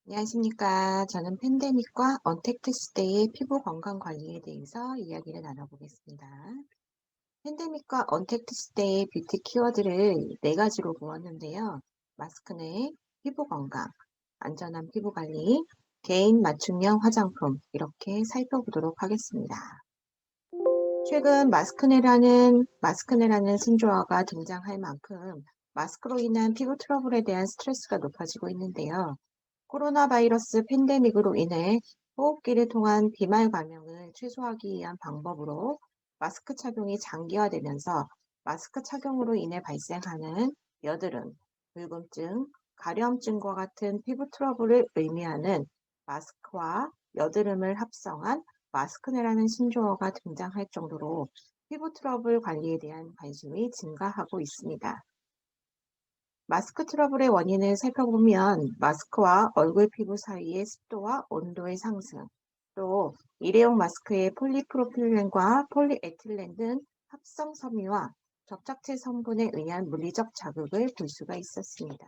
안녕하십니까. 저는 팬데믹과 언택트 시대의 피부 건강 관리에 대해서 이야기를 나눠보겠습니다. 팬데믹과 언택트 시대의 뷰티 키워드를 네 가지로 모았는데요. 마스크내, 피부 건강, 안전한 피부 관리, 개인 맞춤형 화장품, 이렇게 살펴보도록 하겠습니다. 최근 마스크네라는 신조어가 등장할 만큼 마스크로 인한 피부 트러블에 대한 스트레스가 높아지고 있는데요. 코로나 바이러스 팬데믹으로 인해 호흡기를 통한 비말 감염을 최소화하기 위한 방법으로 마스크 착용이 장기화되면서 마스크 착용으로 인해 발생하는 여드름, 붉음증, 가려움증과 같은 피부 트러블을 의미하는 마스크와 여드름을 합성한 마스크네라는 신조어가 등장할 정도로 피부 트러블 관리에 대한 관심이 증가하고 있습니다. 마스크 트러블의 원인을 살펴보면 마스크와 얼굴 피부 사이의 습도와 온도의 상승, 또 일회용 마스크의 폴리프로필렌과 폴리에틸렌 등 합성 섬유와 접착제 성분에 의한 물리적 자극을 볼 수가 있었습니다.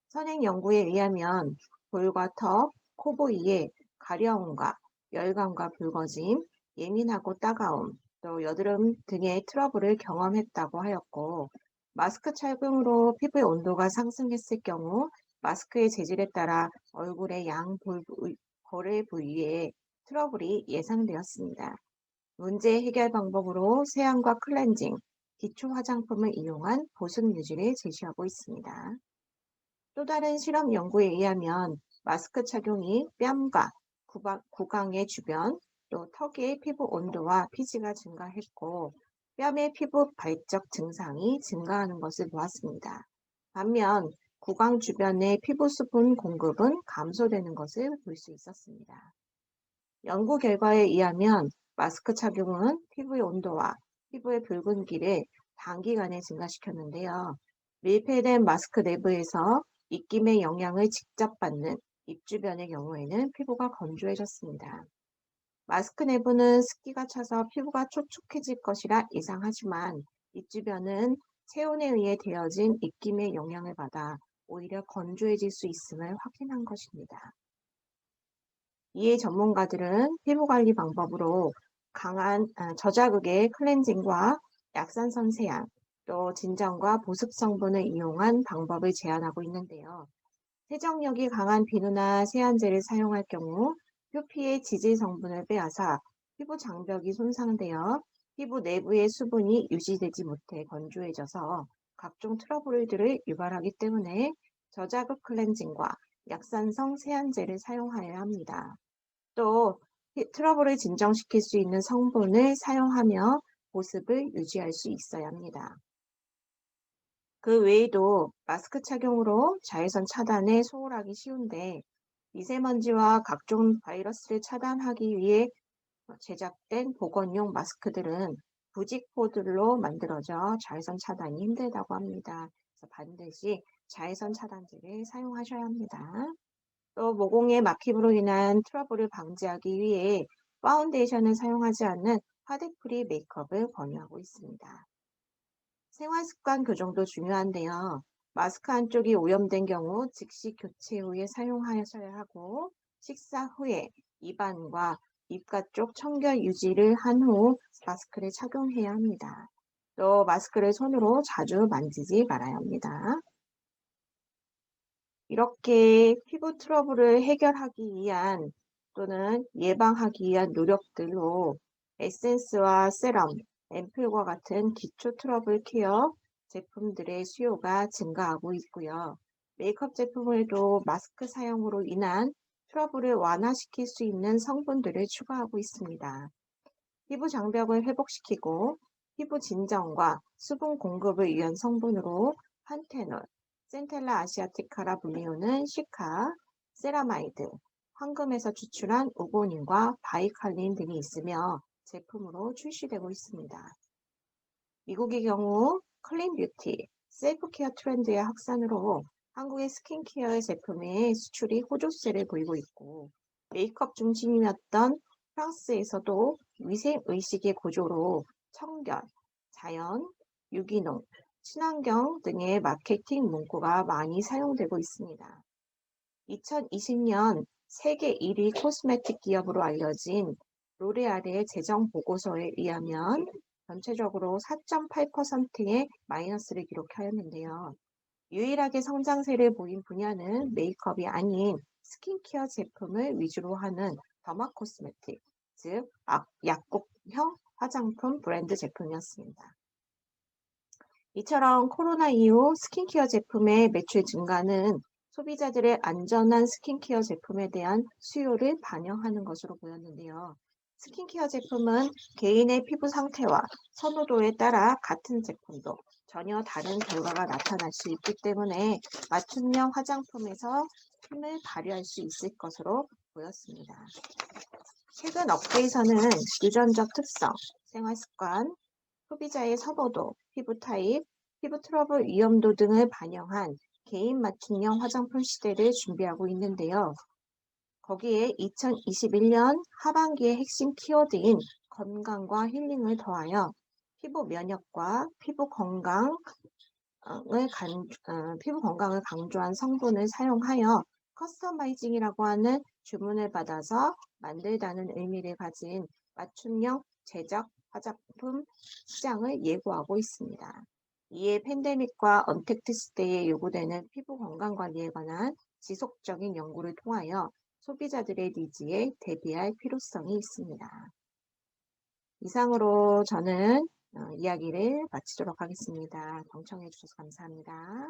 선행 연구에 의하면 볼과 턱, 코 부위에 가려움과 열감과 붉어짐, 예민하고 따가움, 또 여드름 등의 트러블을 경험했다고 하였고, 마스크 착용으로 피부의 온도가 상승했을 경우 마스크의 재질에 따라 얼굴의 볼의 부위에 트러블이 예상되었습니다. 문제 해결 방법으로 세안과 클렌징, 기초 화장품을 이용한 보습 유지를 제시하고 있습니다. 또 다른 실험 연구에 의하면 마스크 착용이 뺨과 구강의 주변, 또 턱의 피부 온도와 피지가 증가했고, 뺨의 피부 발적 증상이 증가하는 것을 보았습니다. 반면 구강 주변의 피부 수분 공급은 감소되는 것을 볼 수 있었습니다. 연구 결과에 의하면 마스크 착용은 피부의 온도와 피부의 붉은기를 단기간에 증가시켰는데요. 밀폐된 마스크 내부에서 입김의 영향을 직접 받는 입 주변의 경우에는 피부가 건조해졌습니다. 마스크 내부는 습기가 차서 피부가 촉촉해질 것이라 예상하지만 입 주변은 체온에 의해 데워진 입김의 영향을 받아 오히려 건조해질 수 있음을 확인한 것입니다. 이에 전문가들은 피부 관리 방법으로 강한 저자극의 클렌징과 약산성 세안, 또 진정과 보습 성분을 이용한 방법을 제안하고 있는데요. 세정력이 강한 비누나 세안제를 사용할 경우 표피의 지질 성분을 빼앗아 피부 장벽이 손상되어 피부 내부의 수분이 유지되지 못해 건조해져서 각종 트러블들을 유발하기 때문에 저자극 클렌징과 약산성 세안제를 사용하여야 합니다. 또 트러블을 진정시킬 수 있는 성분을 사용하며 보습을 유지할 수 있어야 합니다. 그 외에도 마스크 착용으로 자외선 차단에 소홀하기 쉬운데 미세먼지와 각종 바이러스를 차단하기 위해 제작된 보건용 마스크들은 부직포들로 만들어져 자외선 차단이 힘들다고 합니다. 그래서 반드시 자외선 차단제를 사용하셔야 합니다. 또 모공의 막힘으로 인한 트러블을 방지하기 위해 파운데이션을 사용하지 않는 파데프리 메이크업을 권유하고 있습니다. 생활 습관 교정도 중요한데요. 마스크 한쪽이 오염된 경우 즉시 교체 후에 사용하셔야 하고 식사 후에 입안과 입가 쪽 청결 유지를 한 후 마스크를 착용해야 합니다. 또 마스크를 손으로 자주 만지지 말아야 합니다. 이렇게 피부 트러블을 해결하기 위한 또는 예방하기 위한 노력들로 에센스와 세럼, 앰플과 같은 기초 트러블 케어 제품들의 수요가 증가하고 있고요. 메이크업 제품에도 마스크 사용으로 인한 트러블을 완화시킬 수 있는 성분들을 추가하고 있습니다. 피부 장벽을 회복시키고 피부 진정과 수분 공급을 위한 성분으로 판테놀, 센텔라 아시아티카라 불리우는 시카, 세라마이드, 황금에서 추출한 우고닌과 바이칼린 등이 있으며 제품으로 출시되고 있습니다. 미국의 경우 클린 뷰티, 셀프케어 트렌드의 확산으로 한국의 스킨케어 제품의 수출이 호조세를 보이고 있고 메이크업 중심이었던 프랑스에서도 위생 의식의 고조로 청결, 자연, 유기농, 친환경 등의 마케팅 문구가 많이 사용되고 있습니다. 2020년 세계 1위 코스메틱 기업으로 알려진 로레알의 재정 보고서에 의하면 전체적으로 4.8%의 마이너스를 기록하였는데요. 유일하게 성장세를 보인 분야는 메이크업이 아닌 스킨케어 제품을 위주로 하는 더마 코스메틱, 즉 약국형 화장품 브랜드 제품이었습니다. 이처럼 코로나 이후 스킨케어 제품의 매출 증가는 소비자들의 안전한 스킨케어 제품에 대한 수요를 반영하는 것으로 보였는데요. 스킨케어 제품은 개인의 피부 상태와 선호도에 따라 같은 제품도 전혀 다른 결과가 나타날 수 있기 때문에 맞춤형 화장품에서 힘을 발휘할 수 있을 것으로 보였습니다. 최근 업계에서는 유전적 특성, 생활 습관, 소비자의 선호도, 피부 타입, 피부 트러블 위험도 등을 반영한 개인 맞춤형 화장품 시대를 준비하고 있는데요. 거기에 2021년 하반기의 핵심 키워드인 건강과 힐링을 더하여 피부 면역과 피부 건강을 강조한 성분을 사용하여 커스터마이징이라고 하는 주문을 받아서 만들다는 의미를 가진 맞춤형 제작 화장품 시장을 예고하고 있습니다. 이에 팬데믹과 언택트 시대에 요구되는 피부 건강 관리에 관한 지속적인 연구를 통하여 소비자들의 니즈에 대비할 필요성이 있습니다. 이상으로 저는 이야기를 마치도록 하겠습니다. 경청해 주셔서 감사합니다.